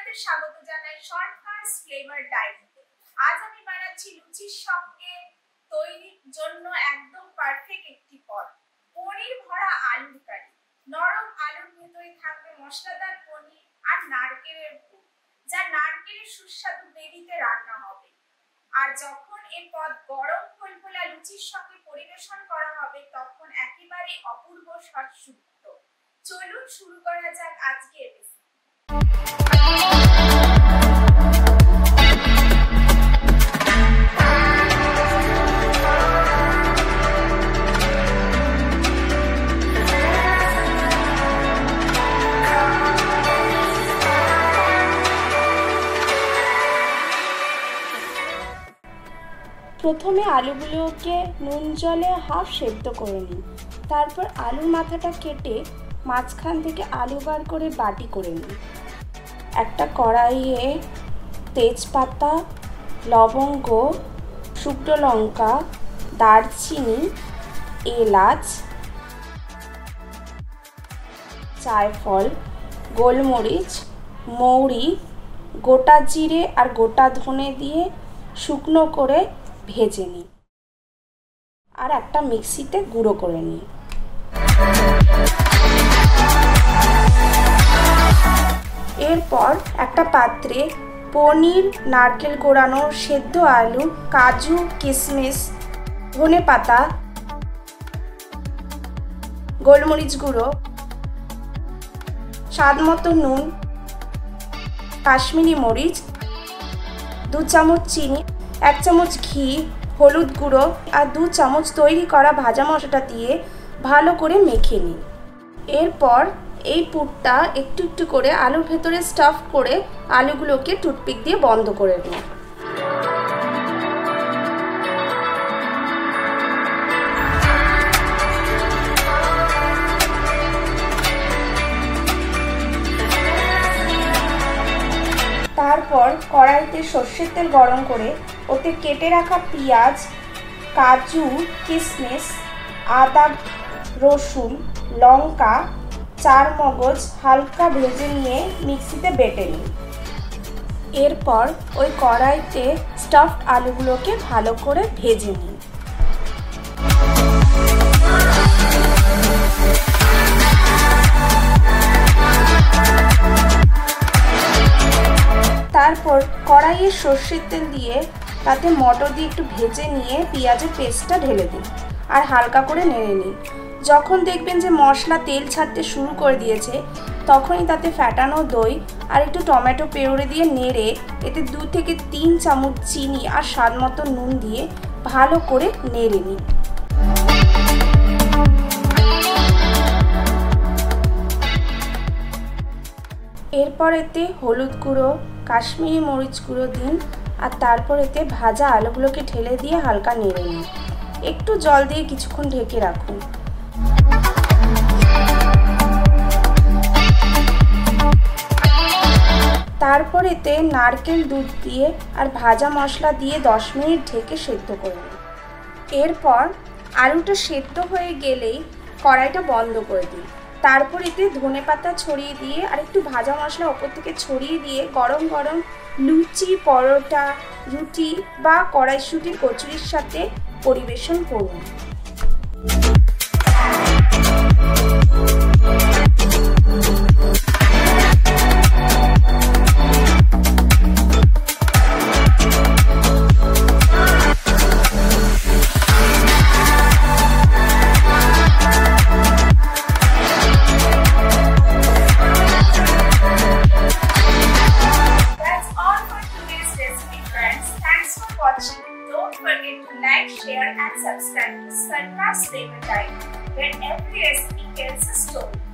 আপনাদের স্বাগত জানাই শর্টকাটস ফ্লেভার ডায়েরিতে। আজ আমি বানাচ্ছি লুচির সঙ্গে তৈরির জন্য একদম পারফেক্ট একটি পদ, পনির ভরা আলুর কারি। নরম আলুর ভেতরে থাকবে মশলাদার পনির আর নারকেলের পুর, যা নারকেলের সুস্বাদু গ্রেভিতে রান্না হবে। আর যখন এই পদ গরম ফলফলা লুচির সঙ্গে পরিবেশন করা হবে তখন একেবারে অপূর্ব স্বাদযুক্ত। চলুন শুরু করা যাক আজকের রেসিপি। প্রথমে আলুগুলোকে নুন জলে হাফ সেদ্ধ করে নিই। তারপর আলুর মাথাটা কেটে মাঝখান থেকে আলু বার করে বাটি করে নিই। একটা কড়াইয়ে তেজপাতা, লবঙ্গ, শুকনো লঙ্কা, দারচিনি, এলাচ, জায়ফল, গোলমরিচ, মৌরি, গোটা জিরে আর গোটা ধনে দিয়ে শুকনো করে ভেজে নিই আর একটা মিক্সিতে গুঁড়ো করে নিই। এরপর একটা পাত্রে পনির, নারকেল কোড়ানো, সেদ্ধ আলু, কাজু, কিশমিশ, ধনেপাতা, গোলমরিচ গুঁড়ো, স্বাদ মতো নুন, কাশ্মীরি মরিচ, 2 চামচ চিনি, 1 চামচ ঘি, হলুদ গুঁড়ো আর 2 চামচ তৈরি করা ভাজা মশলাটা দিয়ে ভালো করে মেখে নিই। এরপর এই পুরটা একটু একটু করে আলুর ভেতরে স্টাফ করে আলুগুলোকে টুথপিক দিয়ে বন্ধ করে নিই। তারপর কড়াইতে সর্ষের তেল গরম করে ওতে কেটে রাখা পেঁয়াজ, কাজু, কিশমিশ, আদা, রসুন, লঙ্কা, চারমগজ হালকা ভেজে নিয়ে মিক্সিতে বেটে নিই। এরপর ওই কড়াইতে স্টাফড আলুগুলোকে ভালো করে ভেজে নিই। তারপর কড়াইয়ে সর্ষের তেল দিয়ে তাতে মটর দিয়ে একটু ভেজে নিয়ে পেঁয়াজের পেস্টটা ঢেলে দিই আর হালকা করে নেড়ে নিই। যখন দেখবেন যে মশলা তেল ছাড়তে শুরু করে দিয়েছে তখনই তাতে ফ্যাটানো দই আর একটু টমেটো পেড়ে দিয়ে নেড়ে এতে 2 থেকে 3 চামচ চিনি আর স্বাদ মতো নুন দিয়ে ভালো করে নেড়ে নিই। এরপর এতে হলুদ গুঁড়ো, কাশ্মীরি মরিচ গুঁড়ো দিন আর তারপর এতে ভাজা আলুগুলোকে ঢেলে দিয়ে হালকা নেড়ে নিন। একটু জল দিয়ে কিছুক্ষণ ঢেকে রাখুন। তারপর এতে নারকেল দুধ দিয়ে আর ভাজা মশলা দিয়ে 10 মিনিট ঢেকে সেদ্ধ করে নিন। এরপর আলুটা সেদ্ধ হয়ে গেলেই কড়াইটা বন্ধ করে দিন। তারপর এতে ধনেপাতা ছড়িয়ে দিয়ে আর একটু ভাজা মশলা ওপর থেকে ছড়িয়ে দিয়ে গরম গরম লুচি, পরোটা, রুটি বা কড়াইশুঁটির কচুরির সাথে পরিবেশন করুন। Don't forget to like, share and subscribe to Shortcuts Flavor Diary, where every recipe tells a story.